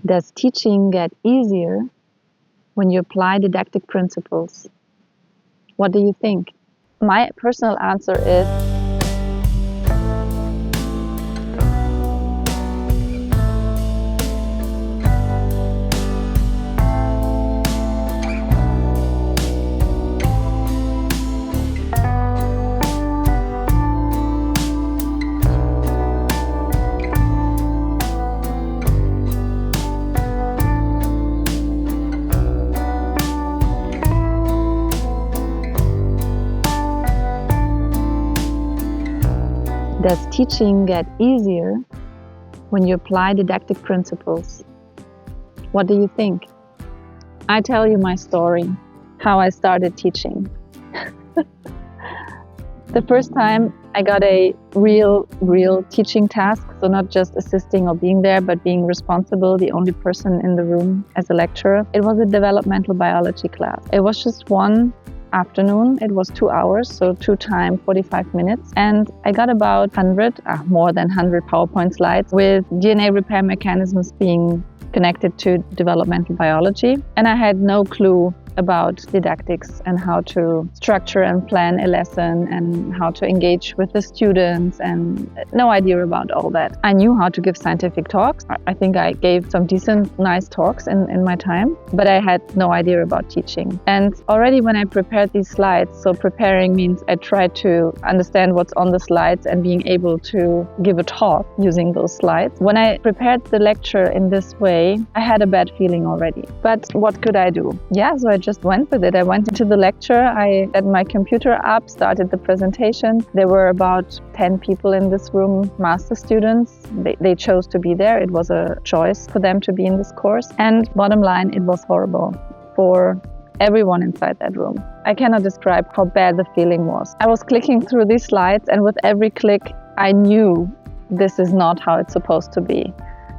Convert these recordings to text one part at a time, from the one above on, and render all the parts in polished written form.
Does teaching get easier when you apply didactic principles? What do you think? My personal answer is Does teaching get easier when you apply didactic principles? What do you think? I tell you my story, how I started teaching. The first time I got a real teaching task, so not just assisting or being there, but being responsible, the only person in the room as a lecturer. It was a developmental biology class. It was just one afternoon. It was 2 hours, so 2 times 45 minutes. And I got about more than 100 PowerPoint slides with DNA repair mechanisms being connected to developmental biology. And I had no clue about didactics and how to structure and plan a lesson and how to engage with the students, and no idea about all that. I knew how to give scientific talks. I think I gave some decent, nice talks in my time, but I had no idea about teaching. And already when I prepared these slides, so preparing means I tried to understand what's on the slides and being able to give a talk using those slides. When I prepared the lecture in this way, I had a bad feeling already. But what could I do? So I just went with it. I went into the lecture, I had my computer up, started the presentation. There were about 10 people in this room, master students. They chose to be there. It was a choice for them to be in this course. And bottom line, it was horrible for everyone inside that room. I cannot describe how bad the feeling was. I was clicking through these slides, and with every click, I knew this is not how it's supposed to be.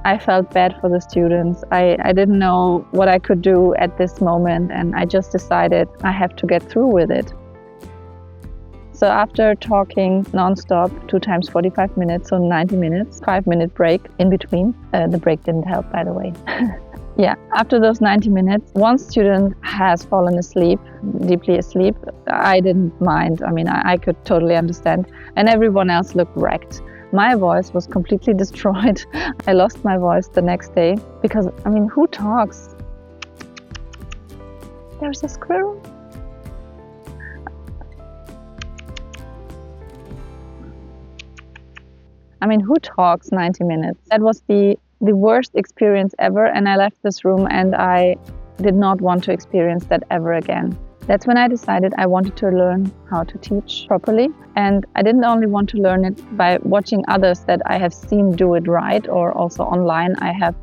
I felt bad for the students. I didn't know what I could do at this moment, and I just decided I have to get through with it. So after talking non-stop 2 times 45 minutes, so 90 minutes, 5-minute break in between. The break didn't help, by the way. After those 90 minutes, one student has fallen asleep, deeply asleep. I didn't mind. I could totally understand. And everyone else looked wrecked. My voice was completely destroyed. I lost my voice the next day because, who talks? There's a squirrel. Who talks 90 minutes? That was the worst experience ever, and I left this room and I did not want to experience that ever again. That's when I decided I wanted to learn how to teach properly. And I didn't only want to learn it by watching others that I have seen do it right, or also online I have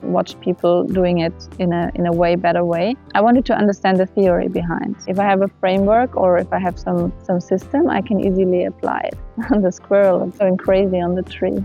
watched people doing it in a way better way. I wanted to understand the theory behind. If I have a framework or if I have some system, I can easily apply it. The squirrel is going crazy on the tree.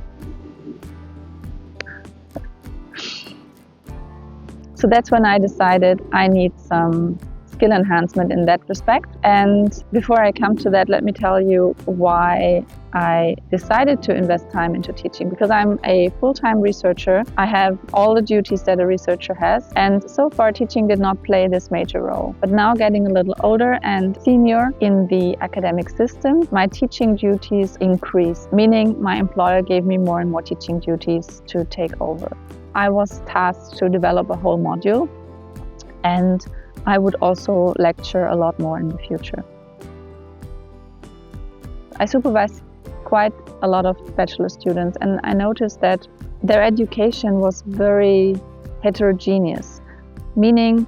So that's when I decided I need some skill enhancement in that respect. And before I come to that, let me tell you why I decided to invest time into teaching. Because I'm a full-time researcher. I have all the duties that a researcher has. And so far, teaching did not play this major role. But now, getting a little older and senior in the academic system, my teaching duties increased, meaning my employer gave me more and more teaching duties to take over. I was tasked to develop a whole module, and I would also lecture a lot more in the future. I supervised quite a lot of bachelor students, and I noticed that their education was very heterogeneous, meaning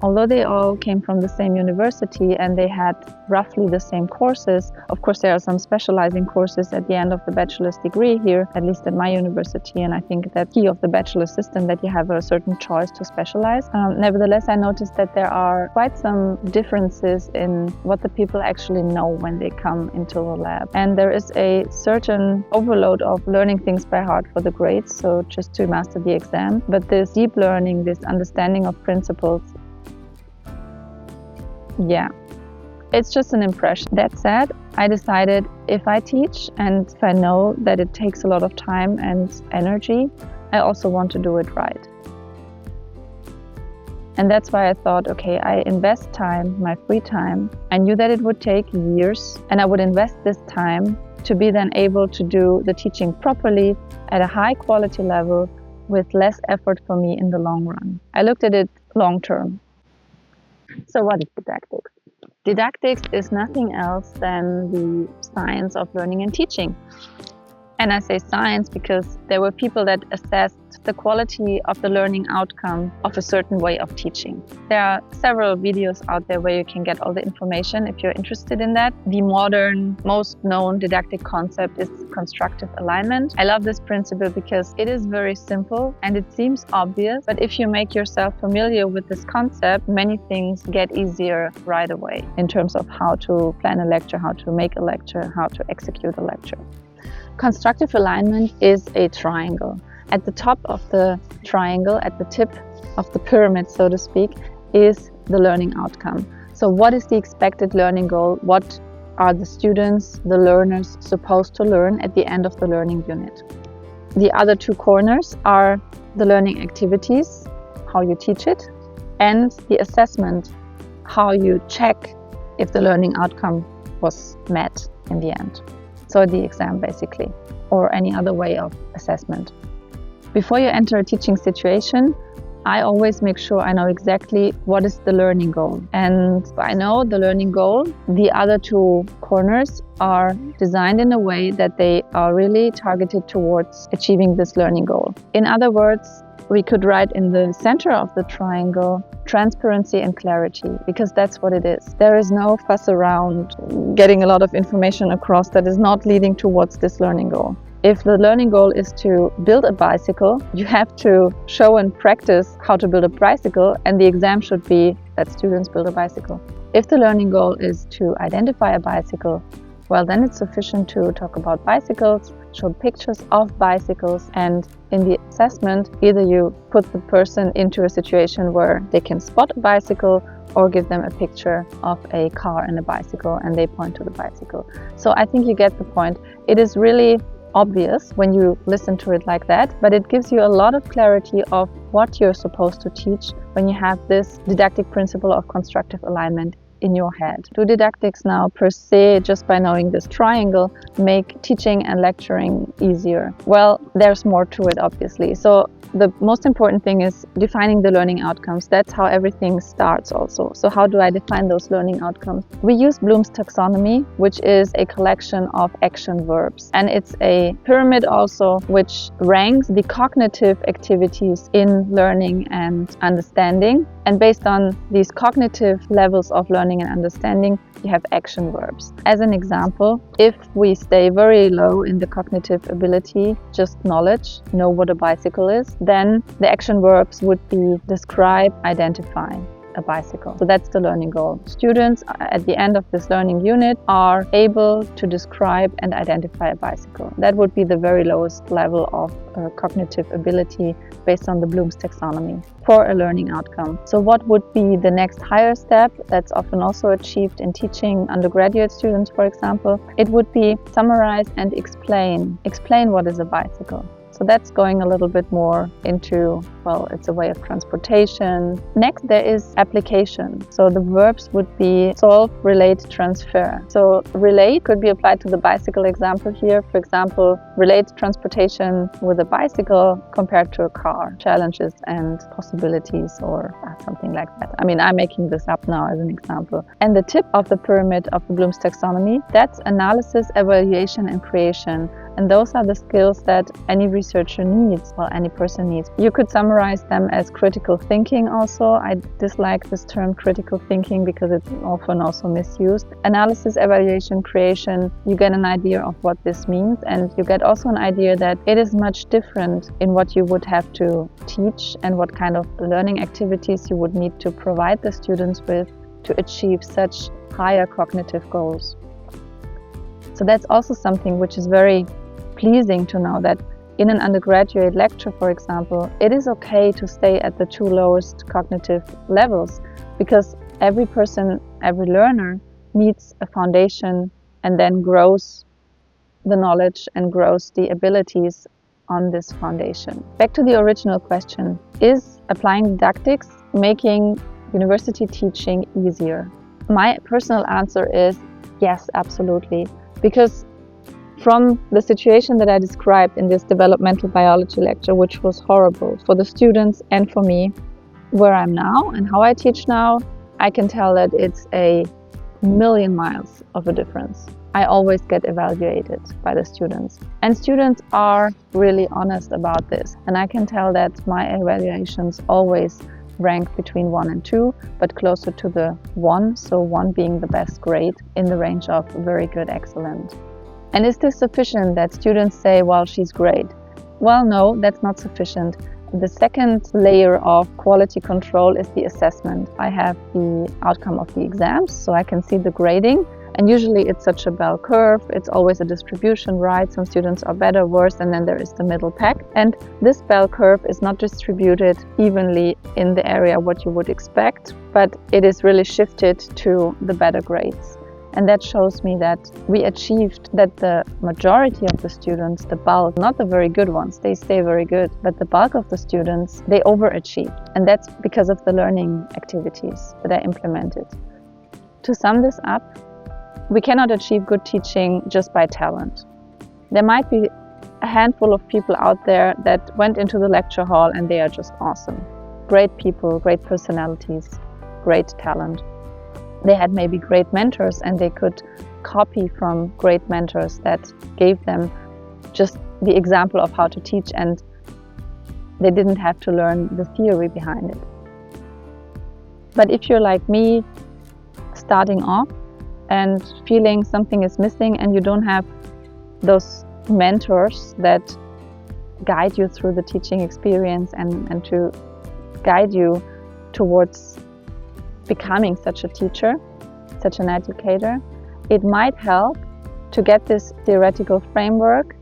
although they all came from the same university and they had roughly the same courses, of course there are some specializing courses at the end of the bachelor's degree here, at least at my university, and I think that's key of the bachelor system, that you have a certain choice to specialize. Nevertheless, I noticed that there are quite some differences in what the people actually know when they come into the lab. And there is a certain overload of learning things by heart for the grades, so just to master the exam. But this deep learning, this understanding of principles, it's just an impression. That said, I decided if I teach and if I know that it takes a lot of time and energy, I also want to do it right. And that's why I thought, okay, I invest time, my free time. I knew that it would take years, and I would invest this time to be then able to do the teaching properly at a high quality level with less effort for me in the long run. I looked at it long term. So what is didactics? Didactics is nothing else than the science of learning and teaching. And I say science because there were people that assessed the quality of the learning outcome of a certain way of teaching. There are several videos out there where you can get all the information if you're interested in that. The modern, most known didactic concept is constructive alignment. I love this principle because it is very simple and it seems obvious, but if you make yourself familiar with this concept, many things get easier right away in terms of how to plan a lecture, how to make a lecture, how to execute a lecture. Constructive alignment is a triangle. At the top of the triangle, at the tip of the pyramid, so to speak, is the learning outcome. So what is the expected learning goal? What are the students, the learners, supposed to learn at the end of the learning unit? The other two corners are the learning activities, how you teach it, and the assessment, how you check if the learning outcome was met in the end. So the exam basically, or any other way of assessment. Before you enter a teaching situation, I always make sure I know exactly what is the learning goal. And if I know the learning goal, the other two corners are designed in a way that they are really targeted towards achieving this learning goal. In other words, we could write in the center of the triangle transparency and clarity, because that's what it is. There is no fuss around getting a lot of information across that is not leading towards this learning goal. If the learning goal is to build a bicycle, you have to show and practice how to build a bicycle, and the exam should be that students build a bicycle. If the learning goal is to identify a bicycle, well, then it's sufficient to talk about bicycles, show pictures of bicycles, and in the assessment, either you put the person into a situation where they can spot a bicycle or give them a picture of a car and a bicycle and they point to the bicycle. So I think you get the point. It is really obvious when you listen to it like that, but it gives you a lot of clarity of what you're supposed to teach when you have this didactic principle of constructive alignment in your head. Do didactics now per se, just by knowing this triangle, make teaching and lecturing easier? Well, there's more to it, obviously. So the most important thing is defining the learning outcomes. That's how everything starts also. So how do I define those learning outcomes? We use Bloom's taxonomy, which is a collection of action verbs. And it's a pyramid also, which ranks the cognitive activities in learning and understanding. And based on these cognitive levels of learning and understanding, you have action verbs. As an example, if we stay very low in the cognitive ability, just knowledge, know what a bicycle is, then the action verbs would be describe, identify a bicycle. So that's the learning goal. Students at the end of this learning unit are able to describe and identify a bicycle. That would be the very lowest level of cognitive ability based on the Bloom's taxonomy for a learning outcome. So what would be the next higher step that's often also achieved in teaching undergraduate students, for example? It would be summarize and explain. Explain what is a bicycle. So that's going a little bit more into, well, it's a way of transportation. Next, there is application. So the verbs would be solve, relate, transfer. So relate could be applied to the bicycle example here. For example, relate transportation with a bicycle compared to a car. Challenges and possibilities or something like that. I mean, I'm making this up now as an example. And the tip of the pyramid of the Bloom's taxonomy, that's analysis, evaluation, and creation. And those are the skills that any researcher needs, well, any person needs. You could summarize them as critical thinking also. I dislike this term critical thinking because it's often also misused. Analysis, evaluation, creation, you get an idea of what this means, and you get also an idea that it is much different in what you would have to teach and what kind of learning activities you would need to provide the students with to achieve such higher cognitive goals. So that's also something which is very pleasing to know, that in an undergraduate lecture, for example, it is okay to stay at the two lowest cognitive levels, because every person, every learner needs a foundation and then grows the knowledge and grows the abilities on this foundation. Back to the original question, is applying didactics making university teaching easier? My personal answer is yes, absolutely. Because from the situation that I described in this developmental biology lecture, which was horrible for the students and for me, where I'm now and how I teach now, I can tell that it's a million miles of a difference. I always get evaluated by the students, and students are really honest about this. And I can tell that my evaluations always rank between 1 and 2, but closer to the 1, so 1 being the best grade in the range of very good, excellent. And is this sufficient that students say, well, she's great? Well, no, that's not sufficient. The second layer of quality control is the assessment. I have the outcome of the exams, so I can see the grading. And usually it's such a bell curve. It's always a distribution, right? Some students are better, worse, and then there is the middle pack. And this bell curve is not distributed evenly in the area what you would expect, but it is really shifted to the better grades. And that shows me that we achieved that the majority of the students, the bulk, not the very good ones, they stay very good, but the bulk of the students, they overachieved. And that's because of the learning activities that I implemented. To sum this up, we cannot achieve good teaching just by talent. There might be a handful of people out there that went into the lecture hall and they are just awesome. Great people, great personalities, great talent. They had maybe great mentors and they could copy from great mentors that gave them just the example of how to teach, and they didn't have to learn the theory behind it. But if you're like me, starting off and feeling something is missing and you don't have those mentors that guide you through the teaching experience and to guide you towards becoming such a teacher, such an educator, it might help to get this theoretical framework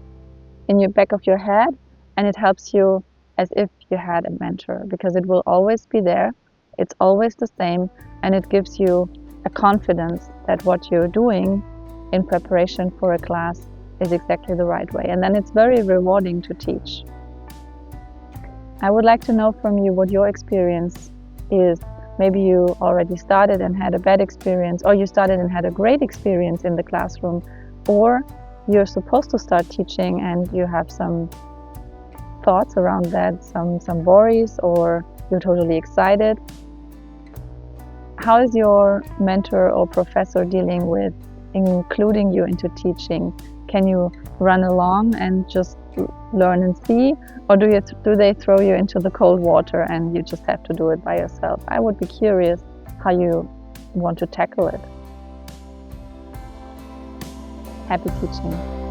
in your back of your head, and it helps you as if you had a mentor, because it will always be there, it's always the same, and it gives you a confidence that what you're doing in preparation for a class is exactly the right way, and then it's very rewarding to teach. I would like to know from you what your experience is. Maybe you already started and had a bad experience, or you started and had a great experience in the classroom, or you're supposed to start teaching and you have some thoughts around that, some worries, or you're totally excited. How is your mentor or professor dealing with including you into teaching? Can you run along and just learn and see, or do they throw you into the cold water and you just have to do it by yourself? I would be curious how you want to tackle it. Happy teaching.